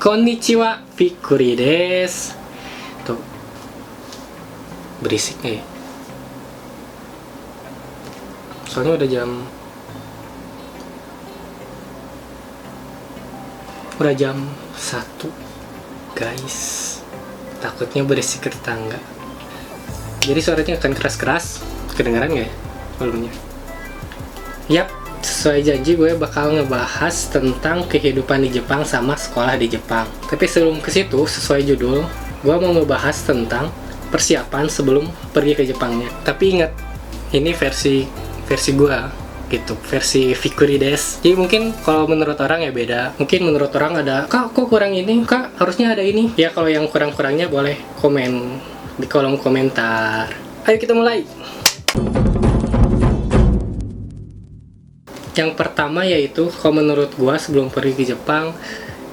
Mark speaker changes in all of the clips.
Speaker 1: Konnichiwa, Pikuri desu. Tuh, berisik nggak ya? Soalnya udah jam 1, guys. Takutnya berisik ke tetangga. Jadi suaranya akan keras-keras. Kedengaran nggak ya volumenya? Yap, sesuai janji gue bakal ngebahas tentang kehidupan di Jepang sama sekolah di Jepang. Tapi sebelum ke situ, sesuai judul, gue mau ngebahas tentang persiapan sebelum pergi ke Jepangnya. Tapi ingat, ini versi gue gitu, versi Fikuri des. Jadi mungkin kalau menurut orang ya beda. Mungkin menurut orang ada, kak kok kurang ini, kak harusnya ada ini. Ya kalau yang kurang-kurangnya boleh komen di kolom komentar. Ayo kita mulai. Yang pertama yaitu, kalau menurut gua sebelum pergi ke Jepang,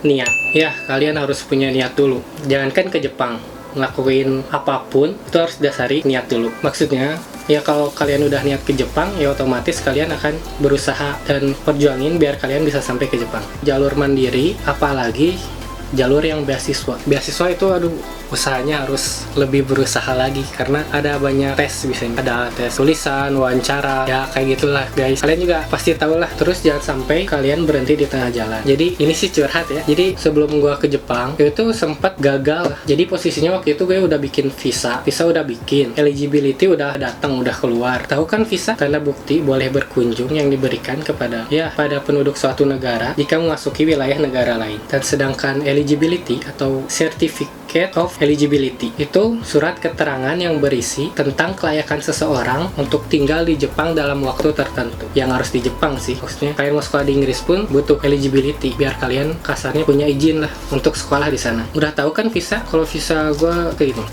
Speaker 1: niat. Ya, kalian harus punya niat dulu. Jangankan ke Jepang, ngelakuin apapun itu harus dasari niat dulu. Maksudnya, ya kalau kalian udah niat ke Jepang, ya otomatis kalian akan berusaha dan perjuangin biar kalian bisa sampai ke Jepang. Jalur mandiri, apalagi jalur yang beasiswa. Beasiswa itu usahanya harus lebih berusaha lagi karena ada banyak tes, biasanya ada tes tulisan, wawancara, ya kayak gitulah guys. Kalian juga pasti tahu lah. Terus jangan sampai kalian berhenti di tengah jalan. Jadi ini sih curhat ya. Jadi sebelum gua ke Jepang itu sempat gagal. Jadi posisinya waktu itu gue udah bikin visa udah bikin, eligibility udah datang, udah keluar. Tahu kan visa, tanda bukti boleh berkunjung yang diberikan kepada pada penduduk suatu negara jika memasuki wilayah negara lain. Dan sedangkan eligibility atau certificate of eligibility itu surat keterangan yang berisi tentang kelayakan seseorang untuk tinggal di Jepang dalam waktu tertentu. Yang harus di Jepang sih, maksudnya kalian mau sekolah di Inggris pun butuh eligibility biar kalian kasarnya punya izin lah untuk sekolah di sana. Udah tahu kan visa? Kalau visa gue kayak gitu.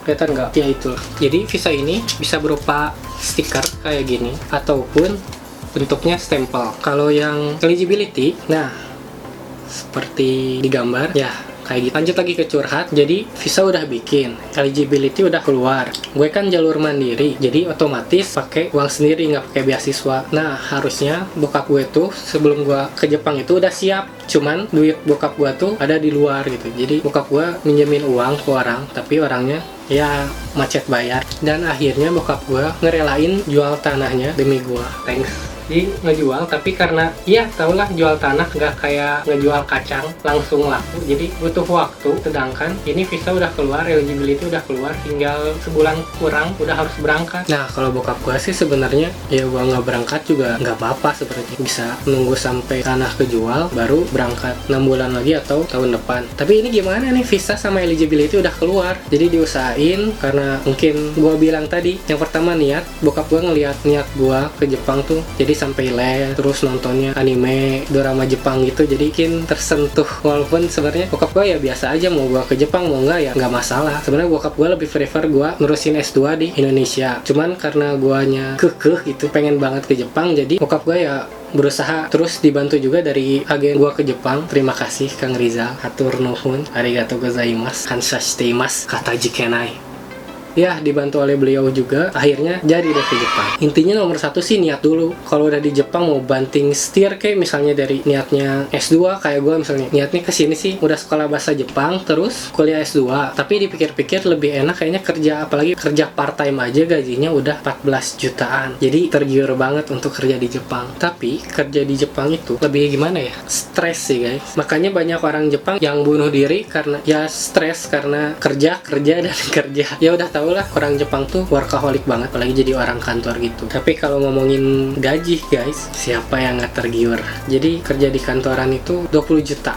Speaker 1: Kelihatan nggak? Ya itu. Jadi visa ini bisa berupa stiker kayak gini ataupun bentuknya stempel. Kalau yang eligibility, nah seperti di gambar ya kayak gitu. Lanjut lagi ke curhat. Jadi visa udah bikin, eligibility udah keluar. Gue kan jalur mandiri, jadi otomatis pakai uang sendiri, nggak pakai beasiswa. Nah harusnya bokap gue tuh sebelum gue ke Jepang itu udah siap, cuman duit bokap gue tuh ada di luar gitu. Jadi bokap gue minjemin uang ke orang, tapi orangnya ya macet bayar. Dan akhirnya bokap gue ngerelain jual tanahnya demi gue. Thanks. Jadi ngejual, tapi karena ya tau lah jual tanah nggak kayak ngejual kacang langsung laku, jadi butuh waktu. Sedangkan ini visa udah keluar, eligibility udah keluar, tinggal sebulan kurang udah harus berangkat. Nah kalau bokap gue sih sebenarnya ya gue nggak berangkat juga nggak apa-apa sebenarnya, bisa nunggu sampai tanah kejual baru berangkat 6 bulan lagi atau tahun depan. Tapi ini gimana nih, visa sama eligibility udah keluar, jadi diusahain. Karena mungkin gue bilang tadi, yang pertama niat, bokap gue ngeliat niat gue ke Jepang tuh, jadi sampai les, terus nontonnya anime, drama Jepang gitu, jadi bikin tersentuh. Walaupun sebenarnya bokap gue ya biasa aja, mau gue ke Jepang mau nggak ya nggak masalah. Sebenarnya bokap gue lebih prefer gue nerusin S2 di Indonesia, cuman karena guanya kekeh gitu pengen banget ke Jepang, jadi bokap gue ya berusaha. Terus dibantu juga dari agen gua ke Jepang. Terima kasih Kang Rizal, hatur nuhun, arigatou gozaimasu, kansha shiteimasu, kata jikenai. Ya, dibantu oleh beliau juga, akhirnya jadi deh ke Jepang. Intinya nomor satu sih niat dulu. Kalau udah di Jepang mau banting setir kayak misalnya dari niatnya S2, kayak gue misalnya niatnya kesini sih udah sekolah bahasa Jepang terus kuliah S2, tapi dipikir-pikir lebih enak kayaknya kerja, apalagi kerja part time aja gajinya udah 14 jutaan. Jadi tergiur banget untuk kerja di Jepang. Tapi kerja di Jepang itu lebih gimana ya, stres sih guys. Makanya banyak orang Jepang yang bunuh diri karena ya stres, karena kerja dan kerja. Ya udah tahu lah orang Jepang tuh workaholic banget, apalagi jadi orang kantor gitu. Tapi kalau ngomongin gaji guys, siapa yang nggak tergiur? Jadi kerja di kantoran itu 20 juta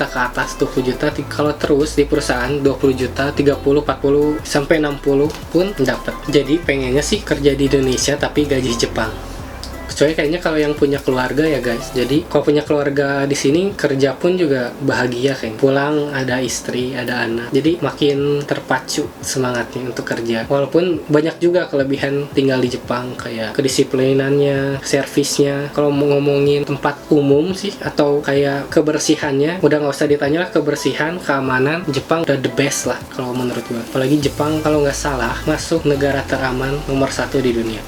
Speaker 1: ke atas, 20 juta kalau terus di perusahaan 20 juta, 30, 40 sampai 60 pun dapat. Jadi pengennya sih kerja di Indonesia tapi gaji Jepang. Kecuali kayaknya kalau yang punya keluarga ya guys. Jadi kalau punya keluarga di sini kerja pun juga bahagia kayak. Pulang ada istri, ada anak. Jadi makin terpacu semangatnya untuk kerja. Walaupun banyak juga kelebihan tinggal di Jepang, kayak kedisiplinannya, servisnya. Kalau mau ngomongin tempat umum sih atau kayak kebersihannya, udah nggak usah ditanya lah, kebersihan, keamanan, Jepang udah the best lah kalau menurut gue. Apalagi Jepang kalau nggak salah masuk negara teraman nomor 1 di dunia.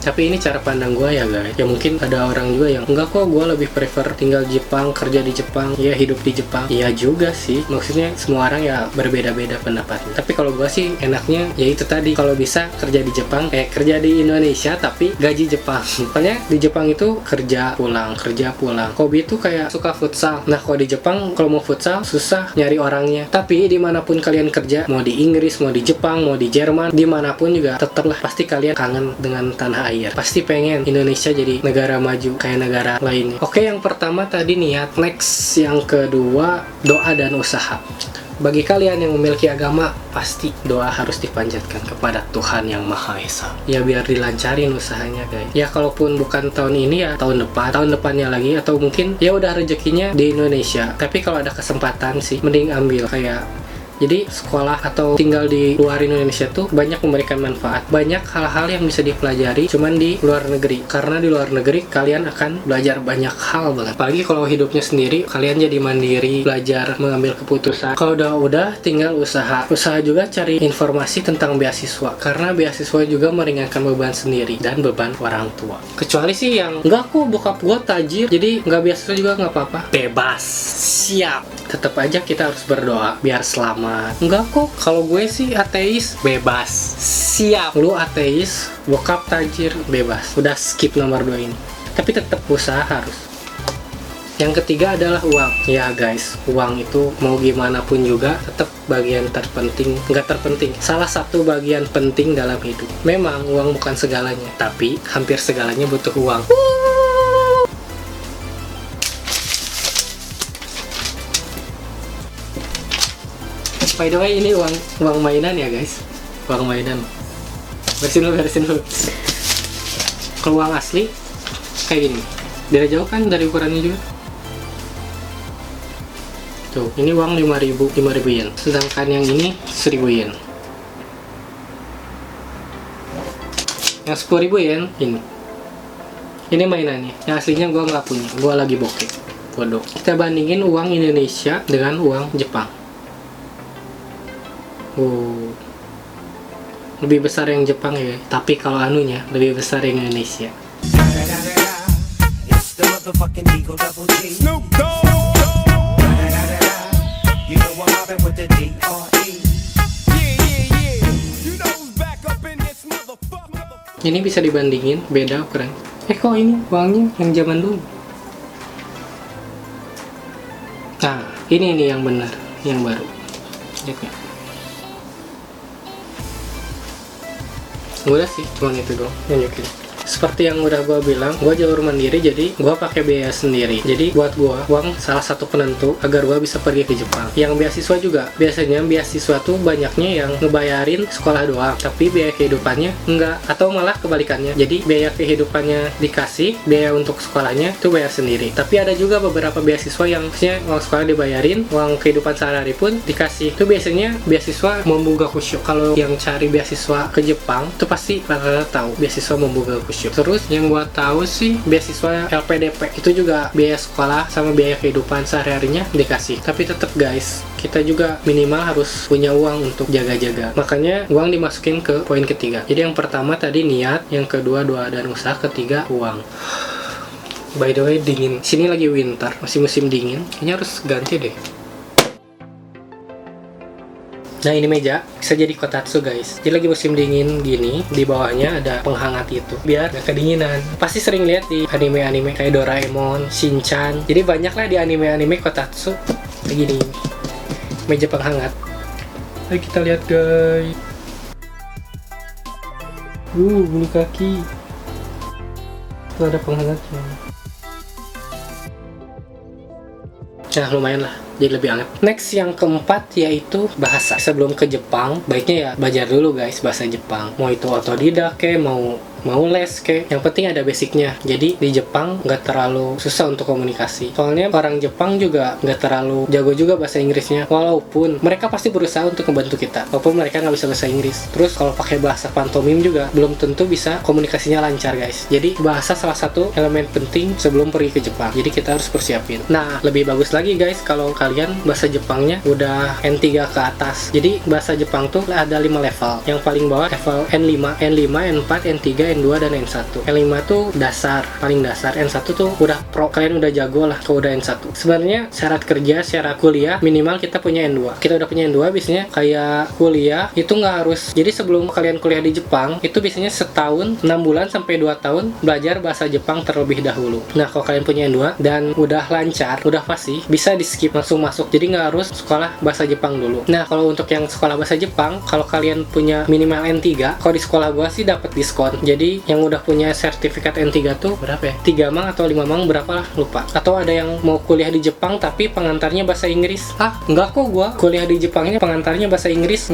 Speaker 1: Tapi ini cara pandang gue ya guys. Ya mungkin ada orang juga yang enggak kok, gue lebih prefer tinggal di Jepang, kerja di Jepang, ya hidup di Jepang. Iya juga sih, maksudnya semua orang ya berbeda-beda pendapatnya. Tapi kalau gue sih enaknya ya itu tadi, kalau bisa kerja di Jepang, kerja di Indonesia tapi gaji Jepang. Soalnya di Jepang itu kerja pulang. Hobi itu kayak suka futsal. Nah kalau di Jepang kalau mau futsal susah nyari orangnya. Tapi dimanapun kalian kerja, mau di Inggris, mau di Jepang, mau di Jerman, dimanapun juga tetaplah pasti kalian kangen dengan tanah air. Pasti pengen Indonesia jadi negara maju kayak negara lainnya. Oke, yang pertama tadi niat. Next, yang kedua doa dan usaha. Bagi kalian yang memiliki agama, pasti doa harus dipanjatkan kepada Tuhan Yang Maha Esa. Ya biar dilancarin usahanya guys. Ya kalaupun bukan tahun ini ya tahun depannya lagi, atau mungkin ya udah rezekinya di Indonesia. Tapi kalau ada kesempatan sih mending ambil. Kayak jadi sekolah atau tinggal di luar Indonesia tuh banyak memberikan manfaat. Banyak hal-hal yang bisa dipelajari cuman di luar negeri. Karena di luar negeri kalian akan belajar banyak hal banget. Apalagi kalau hidupnya sendiri, kalian jadi mandiri, belajar mengambil keputusan. Kalau udah tinggal usaha. Usaha juga cari informasi tentang beasiswa. Karena beasiswa juga meringankan beban sendiri dan beban orang tua. Kecuali sih yang enggak kok bokap gue tajir, jadi nggak beasiswa juga nggak apa-apa. Bebas. Siap. Tetap aja kita harus berdoa biar selamat. Enggak kok, kalau gue sih ateis, bebas. Siap. Lu ateis, bokap tajir, bebas. Udah skip nomor 2 ini. Tapi tetap usaha harus. Yang ketiga adalah uang. Ya guys, uang itu mau gimana pun juga tetap bagian terpenting. Nggak terpenting, salah satu bagian penting dalam hidup. Memang uang bukan segalanya, tapi hampir segalanya butuh uang. By the way, ini uang mainan ya guys. Uang mainan. Bersihin dulu. Kalau uang asli kayak gini. Dari jauh kan dari ukurannya juga. Tuh, ini uang 5.000 yen. Sedangkan yang ini 1.000 yen. Yang 10.000 yen ini. Ini mainannya. Yang aslinya gua nggak punya. Gua lagi bokeh. Bodoh. Kita bandingin uang Indonesia dengan uang Jepang. Lebih besar yang Jepang ya, tapi kalau anunya lebih besar yang Indonesia. Ini bisa dibandingin, beda ukuran. Kok ini uangnya yang zaman dulu. Nah, ini yang benar, yang baru. Lihat ya. Udah sih, cuman itu doang nunjukin. Seperti yang udah gue bilang, gue jalur mandiri, jadi gue pakai biaya sendiri. Jadi buat gue, uang salah satu penentu agar gue bisa pergi ke Jepang. Yang beasiswa juga, biasanya beasiswa tuh banyaknya yang ngebayarin sekolah doang, tapi biaya kehidupannya enggak, atau malah kebalikannya. Jadi biaya kehidupannya dikasih, biaya untuk sekolahnya tuh bayar sendiri. Tapi ada juga beberapa beasiswa yang maksudnya uang sekolah dibayarin, uang kehidupan sehari-hari pun dikasih. Itu biasanya beasiswa Mombuga Kusho. Kalau yang cari beasiswa ke Jepang, tuh pasti rata-rata tahu beasiswa Mombuga Kusho. Terus yang gua tahu sih beasiswa LPDP itu juga biaya sekolah sama biaya kehidupan sehari-harinya dikasih. Tapi tetap guys, kita juga minimal harus punya uang untuk jaga-jaga. Makanya uang dimasukin ke poin ketiga. Jadi yang pertama tadi niat, yang kedua doa dan usaha, ketiga uang. By the way, dingin. Sini lagi winter, masih musim dingin. Kayaknya harus ganti deh. Nah ini meja bisa jadi kotatsu guys. Jadi lagi musim dingin gini, di bawahnya ada penghangat itu biar gak kedinginan. Pasti sering lihat di anime-anime kayak Doraemon, Shinchan. Jadi banyak lah di anime-anime kotatsu kayak gini, meja penghangat. Ayo kita lihat guys. Bulu kaki. Itu ada penghangatnya. Nah lumayan lah, jadi lebih hangat. Next yang keempat yaitu bahasa. Sebelum ke Jepang, baiknya ya belajar dulu guys bahasa Jepang. Mau itu otodidak ke, mau les ke, yang penting ada basicnya. Jadi di Jepang nggak terlalu susah untuk komunikasi. Soalnya orang Jepang juga nggak terlalu jago juga bahasa Inggrisnya. Walaupun mereka pasti berusaha untuk membantu kita, walaupun mereka nggak bisa bahasa Inggris. Terus kalau pakai bahasa pantomim juga belum tentu bisa komunikasinya lancar guys. Jadi bahasa salah satu elemen penting sebelum pergi ke Jepang. Jadi kita harus persiapin. Nah lebih bagus lagi guys kalau kalian bahasa Jepangnya udah N3 ke atas. Jadi bahasa Jepang tuh ada 5 level. Yang paling bawah level N5, N4, N3, N2, dan N1. N5 tuh dasar, paling dasar. N1 tuh udah pro, kalian udah jago lah kalau udah N1. Sebenarnya syarat kerja, syarat kuliah minimal kita punya N2. Kita udah punya N2, biasanya kayak kuliah itu nggak harus. Jadi sebelum kalian kuliah di Jepang itu biasanya setahun, 6 bulan sampai 2 tahun belajar bahasa Jepang terlebih dahulu. Nah, kalau kalian punya N2 dan udah lancar, udah pasti, bisa di skip langsung masuk. Jadi nggak harus sekolah bahasa Jepang dulu. Nah, kalau untuk yang sekolah bahasa Jepang, kalau kalian punya minimal N3, kalau di sekolah gua sih dapat diskon. Jadi yang udah punya sertifikat N3 tuh berapa ya? 3 mang atau 5 mang, berapa lah, lupa. Atau ada yang mau kuliah di Jepang tapi pengantarnya bahasa Inggris. Enggak kok, gua kuliah di Jepangnya pengantarnya bahasa Inggris.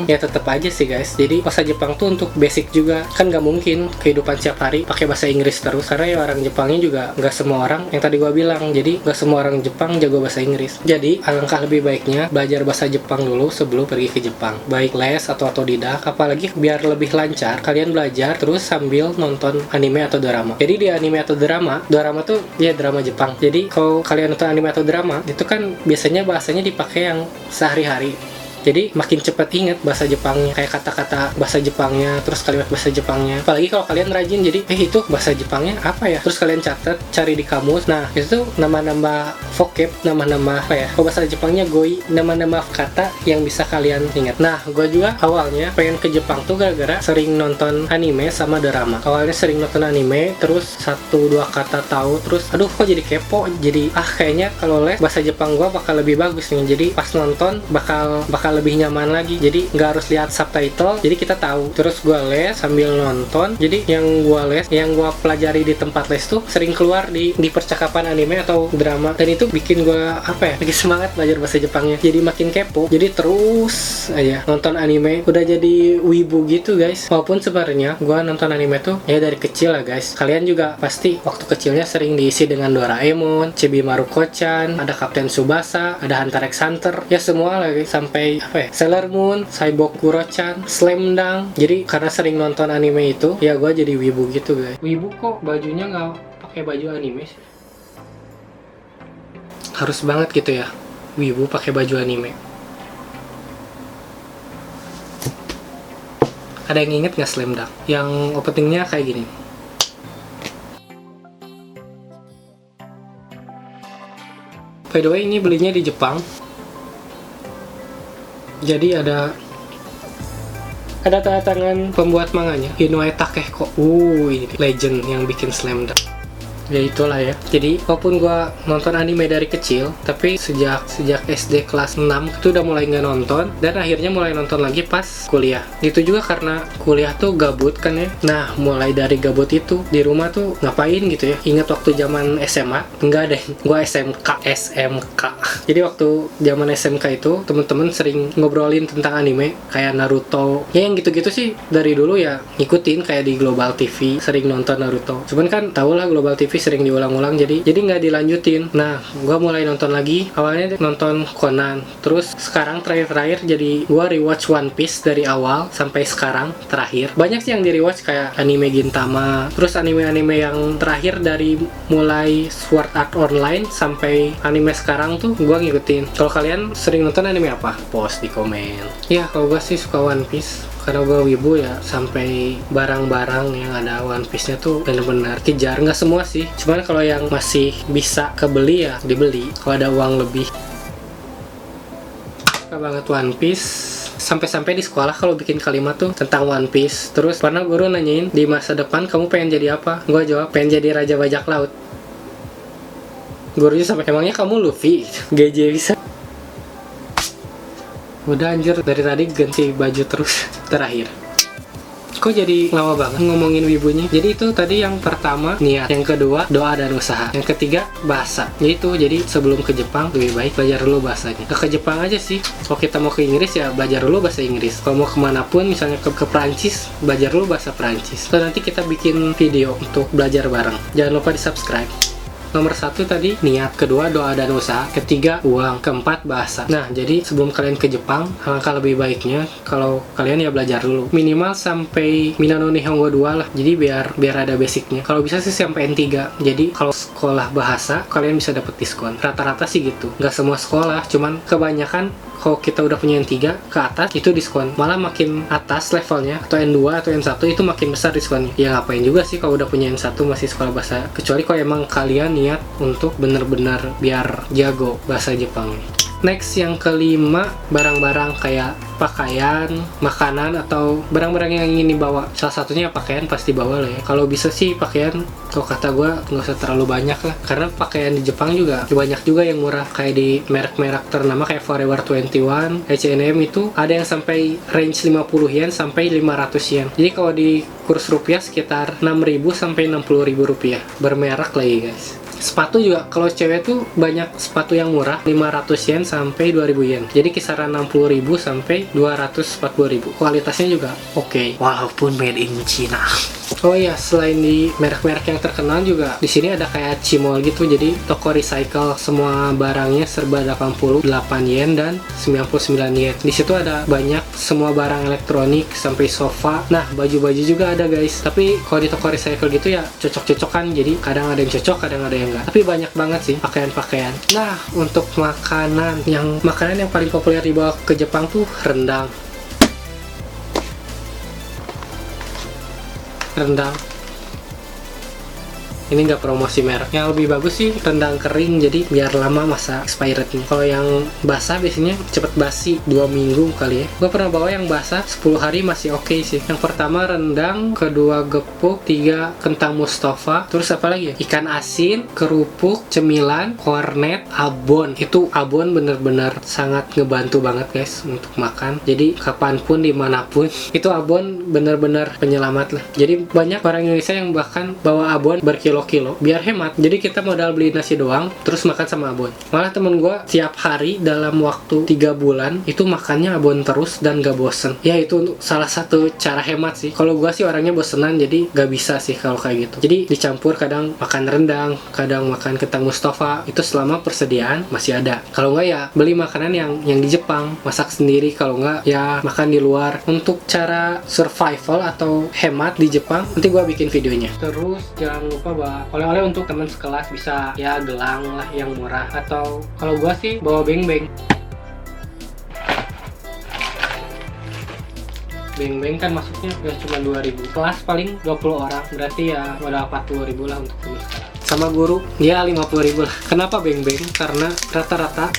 Speaker 1: Ya tetap aja sih guys. Jadi bahasa Jepang tuh untuk basic juga. Kan nggak mungkin kehidupan setiap hari pakai bahasa Inggris terus. Karena ya orang Jepangnya juga nggak semua orang, yang tadi gua bilang. Jadi nggak semua orang Jepang jago bahasa Inggris. Jadi alangkah lebih baiknya belajar bahasa Jepang dulu sebelum pergi ke Jepang. Baik les atau otodidak. Apalagi biar lebih lancar, kalian belajar terus sambil nonton anime atau drama. Jadi di anime atau drama tuh ya drama Jepang. Jadi kalau kalian nonton anime atau drama, itu kan biasanya bahasanya dipakai yang sehari-hari. Jadi makin cepat ingat bahasa Jepangnya, kayak kata-kata bahasa Jepangnya, terus kalimat bahasa Jepangnya. Apalagi kalau kalian rajin, jadi itu bahasa Jepangnya apa ya? Terus kalian catat, cari di kamus. Nah, itu nama-nama vocab, nama-nama apa ya? Kalau bahasa Jepangnya goi, nama-nama kata yang bisa kalian ingat. Nah, gue juga awalnya pengen ke Jepang tuh gara-gara sering nonton anime sama drama. Awalnya sering nonton anime, terus 1-2 kata tahu, terus aduh kok jadi kepo, jadi kayaknya kalau les bahasa Jepang gue bakal lebih bagus nih. Jadi pas nonton bakal lebih nyaman lagi. Jadi nggak harus lihat subtitle, jadi kita tahu. Terus gue les sambil nonton. Jadi yang gue pelajari di tempat les tuh sering keluar di percakapan anime atau drama, dan itu bikin gue bikin semangat belajar bahasa Jepangnya. Jadi makin kepo, jadi terus aja nonton anime. Udah jadi wibu gitu guys. Walaupun sebenarnya gue nonton anime tuh ya dari kecil lah guys. Kalian juga pasti waktu kecilnya sering diisi dengan Doraemon, Chibi Maruko-chan, ada Kapten Tsubasa, ada Hunter x Hunter, ya semua lah guys. Sampai Sailor Moon, Cyborg Kuro-chan, Slam Dunk. Jadi karena sering nonton anime itu, ya gue jadi wibu gitu guys. Wibu kok bajunya nggak pakai baju anime sih? Harus banget gitu ya, wibu pakai baju anime. Ada yang inget nggak Slam Dunk? Yang openingnya kayak gini. By the way, ini belinya di Jepang. Jadi ada tanda tangan pembuat manganya, Inoue Takeko. Ini legend yang bikin Slam Dunk. Ya itulah ya. Jadi walaupun gua nonton anime dari kecil, tapi sejak SD kelas 6 itu udah mulai nggak nonton, dan akhirnya mulai nonton lagi pas kuliah. Itu juga karena kuliah tuh gabut kan ya. Nah, mulai dari gabut itu di rumah tuh ngapain gitu ya. Ingat waktu zaman SMA? Enggak deh, gua SMK. Jadi waktu zaman SMK itu temen-temen sering ngobrolin tentang anime kayak Naruto. Ya yang gitu-gitu sih dari dulu ya ngikutin, kayak di Global TV sering nonton Naruto. Cuman kan tau lah Global TV sering diulang-ulang, jadi nggak dilanjutin. Nah, gue mulai nonton lagi. Awalnya nonton Conan, terus sekarang terakhir jadi gue rewatch One Piece dari awal sampai sekarang terakhir. Banyak sih yang di rewatch kayak anime Gintama, terus anime-anime yang terakhir dari mulai Sword Art Online sampai anime sekarang tuh gue ngikutin. Kalau kalian sering nonton anime apa? Post di komen. Ya, kalau gue sih suka One Piece. Karena gue wibu ya, sampai barang-barang yang ada One Piece-nya tuh bener-bener kejar. Nggak semua sih, cuman kalau yang masih bisa kebeli ya dibeli kalau ada uang lebih. Suka banget One Piece. Sampai-sampai di sekolah kalau bikin kalimat tuh tentang One Piece, terus pernah guru nanyain, di masa depan kamu pengen jadi apa? Gue jawab, pengen jadi Raja Bajak Laut. Gurunya sampai, emangnya kamu Luffy? GJ bisa. Udah anjir, dari tadi ganti baju terus. Terakhir, kok jadi lama banget ngomongin wibunya. Jadi itu tadi yang pertama niat, yang kedua doa dan usaha, yang ketiga bahasa. Jadi sebelum ke Jepang lebih baik belajar dulu bahasanya. Ke Jepang aja sih, kalau kita mau ke Inggris ya belajar dulu bahasa Inggris. Kalau mau kemanapun, misalnya ke Perancis, belajar dulu bahasa Perancis. Terus nanti kita bikin video untuk belajar bareng. Jangan lupa di subscribe. nomor 1 tadi niat, kedua doa dan usaha, ketiga uang, keempat bahasa. Nah, jadi sebelum kalian ke Jepang, alangkah lebih baiknya kalau kalian ya belajar dulu minimal sampai Minano Nihongo 2 lah. Jadi biar ada basicnya. Kalau bisa sih sampai N3. Jadi kalau sekolah bahasa kalian bisa dapat diskon. Rata-rata sih gitu. Nggak semua sekolah, cuman kebanyakan kalau kita udah punya N3 ke atas itu diskon. Malah makin atas levelnya atau N2 atau N1 itu makin besar diskonnya. Ya ngapain juga sih kalau udah punya N1 masih sekolah bahasa. Kecuali kalau emang kalian niat untuk bener-bener biar jago bahasa Jepang. Next, yang kelima, barang-barang kayak pakaian, makanan, atau barang-barang yang ingin dibawa. Salah satunya pakaian pasti bawa lah ya. Kalau bisa sih pakaian, kalau kata gue nggak usah terlalu banyak lah. Karena pakaian di Jepang juga banyak juga yang murah. Kayak di merek-merek ternama kayak Forever 21, H&M itu ada yang sampai range 50 yen sampai 500 yen. Jadi kalau di kurs rupiah sekitar 6.000 sampai 60.000 rupiah. Bermerek lagi guys. Sepatu juga, kalau cewek tuh banyak sepatu yang murah, 500 yen sampai 2000 yen. Jadi kisaran 60.000 sampai 240.000. Kualitasnya juga oke, walaupun made in China. Oh iya, selain di merek-merek yang terkenal juga di sini ada kayak Cimol gitu. Jadi toko recycle, semua barangnya serba 88 yen dan 99 yen. Di situ ada banyak semua barang elektronik sampai sofa. Nah, baju-baju juga ada guys. Tapi kalau di toko recycle gitu ya cocok-cocokan. Jadi kadang ada yang cocok, kadang ada yang enggak. Tapi banyak banget sih pakaian-pakaian. Nah, untuk makanan yang paling populer dibawa ke Jepang tuh rendang. Ini nggak promosi merek. Yang lebih bagus sih rendang kering, jadi biar lama masa expirednya. Kalau yang basah biasanya cepet basi, 2 minggu kali ya. Gue pernah bawa yang basah 10 hari masih oke sih. Yang pertama rendang, kedua gepuk, 3 kentang Mustafa, terus apa lagi ya? Ikan asin, kerupuk, cemilan, kornet, abon. Itu abon bener-bener sangat ngebantu banget guys untuk makan. Jadi kapanpun, dimanapun, itu abon bener-bener penyelamat lah. Jadi banyak orang Indonesia yang bahkan bawa abon berkilo biar hemat. Jadi kita modal beli nasi doang terus makan sama abon. Malah temen gue tiap hari dalam waktu 3 bulan itu makannya abon terus dan gak bosen. Ya itu salah satu cara hemat sih. Kalau gue sih orangnya bosenan, jadi gak bisa sih kalau kayak gitu. Jadi dicampur, kadang makan rendang, kadang makan kentang Mustafa. Itu selama persediaan masih ada. Kalau enggak ya beli makanan yang di Jepang, masak sendiri. Kalau enggak ya makan di luar. Untuk cara survival atau hemat di Jepang nanti gue bikin videonya. Terus jangan lupa bawa oleh-oleh untuk teman sekelas, bisa ya gelang lah yang murah, atau kalau gua sih bawa beng-beng. Beng-beng kan masuknya ya cuma 2000, kelas paling 20 orang, berarti ya modal 40.000 lah untuk teman sekelas. Sama guru dia 50.000 lah. Kenapa beng-beng? Karena rata-rata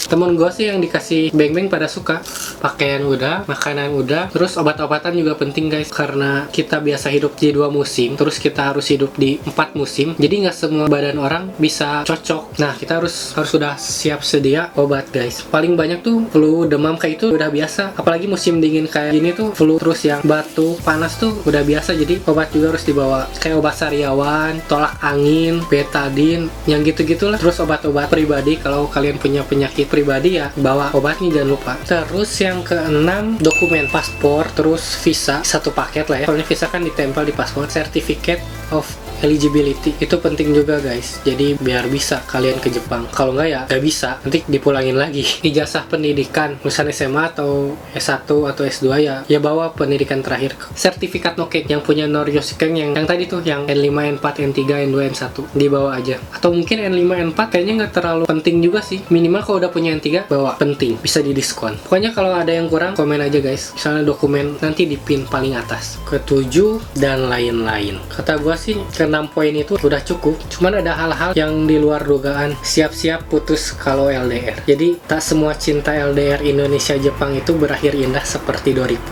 Speaker 1: temen gue sih yang dikasih beng-beng pada suka. Pakaian udah, makanan udah, terus obat-obatan juga penting guys. Karena kita biasa hidup di 2 musim, terus kita harus hidup di 4 musim. Jadi nggak semua badan orang bisa cocok. Nah, kita harus sudah siap sedia obat guys. Paling banyak tuh flu, demam kayak itu udah biasa. Apalagi musim dingin kayak gini tuh flu, terus yang batuk, panas tuh udah biasa. Jadi obat juga harus dibawa. Kayak obat sariawan, tolak angin, betadine, yang gitu-gitulah. Terus obat-obat pribadi, kalau kalian punya penyakit pribadi ya bawa obatnya jangan lupa. Terus yang keenam, dokumen, paspor, terus visa, satu paket lah ya. Soalnya visa kan ditempel di paspor. Certificate of eligibility itu penting juga guys. Jadi biar bisa kalian ke Jepang. Kalau nggak ya nggak bisa, nanti dipulangin lagi. Ijazah pendidikan, misalnya SMA atau S1 atau S2 ya bawa pendidikan terakhir. Sertifikat Nokek yang punya Noryoshikeng yang tadi tuh, yang N5, N4, N3, N2, N1 dibawa aja. Atau mungkin N5, N4 kayaknya nggak terlalu penting juga sih. Minimal kalau udah punya N3 bawa, penting, bisa didiskon. Pokoknya kalau ada yang kurang komen aja guys. Misalnya dokumen nanti di pin paling atas. Ketujuh dan lain-lain. Kata gua sih 6 poin itu udah cukup. Cuman ada hal-hal yang di luar dugaan. Siap-siap putus kalau LDR. Jadi tak semua cinta LDR Indonesia Jepang itu berakhir indah seperti Doripu.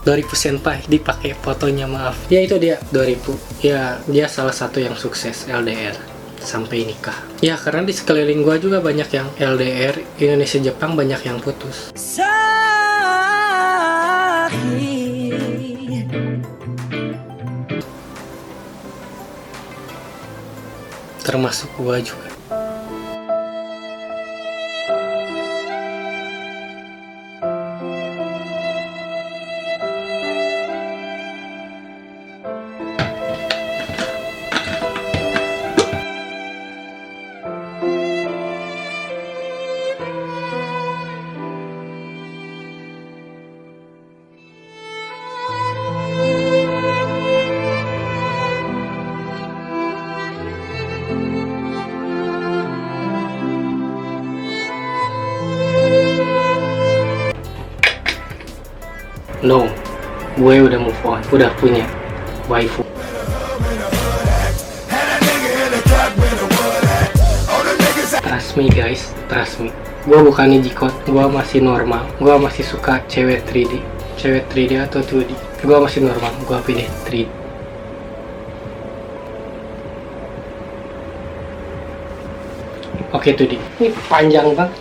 Speaker 1: Doripu Senpai dipakai fotonya, maaf. Ya itu dia Doripu. Ya dia salah satu yang sukses LDR sampai nikah. Ya karena di sekeliling gua juga banyak yang LDR Indonesia Jepang, banyak yang putus. Termasuk gua juga. No, gue udah move on, udah punya waifu. Trust me guys, trust me. Gue bukannya jikot, gue masih normal. Gue masih suka cewek 3D. Cewek 3D atau 2D. Gue masih normal, gue pilih 3D. Oke 2D. Ini panjang banget.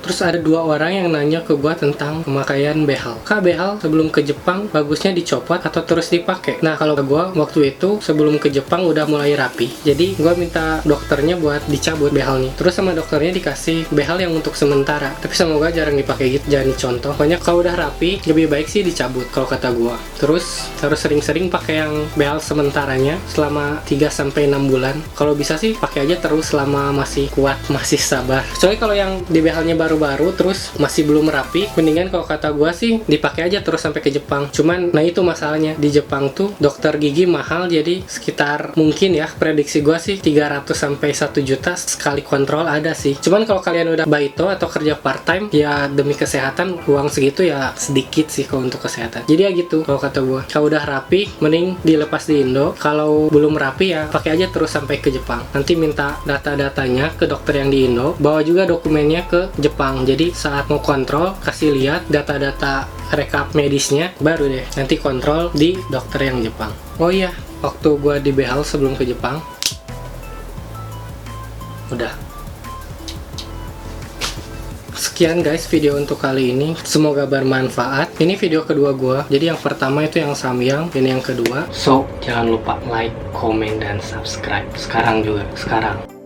Speaker 1: Terus ada dua orang yang nanya ke gua tentang pemakaian behel. Kak, behel sebelum ke Jepang bagusnya dicopot atau terus dipakai? Nah, kalau gua waktu itu sebelum ke Jepang udah mulai rapi. Jadi gua minta dokternya buat dicabut behelnya. Terus sama dokternya dikasih behel yang untuk sementara. Tapi sama gua jarang dipakai gitu, jangan dicontoh. Banyak kalau udah rapi lebih baik sih dicabut kalau kata gua. Terus harus sering-sering pakai yang behel sementaranya selama 3 sampai 6 bulan. Kalau bisa sih pakai aja terus selama masih kuat, masih sabar. Soalnya kalau yang di behelnya baru terus masih belum rapi, mendingan kalau kata gua sih dipakai aja terus sampai ke Jepang. Cuman nah itu masalahnya, di Jepang tuh dokter gigi mahal, jadi sekitar mungkin ya prediksi gua sih 300 sampai 1 juta sekali kontrol ada sih. Cuman kalau kalian udah baito atau kerja part time ya demi kesehatan uang segitu ya sedikit sih kalau untuk kesehatan. Jadi ya gitu kalau kata gua. Kalau udah rapi mending dilepas di Indo, kalau belum rapi ya pakai aja terus sampai ke Jepang. Nanti minta data-datanya ke dokter yang di Indo, bawa juga dokumennya ke Jepang. Jadi saat mau kontrol kasih lihat data-data rekap medisnya, baru deh nanti kontrol di dokter yang Jepang. Oh iya, waktu gua di behel sebelum ke Jepang udah. Sekian guys video untuk kali ini, semoga bermanfaat. Ini video kedua gua, jadi yang pertama itu yang Samyang, ini yang kedua. So jangan lupa like, comment, dan subscribe sekarang juga, sekarang.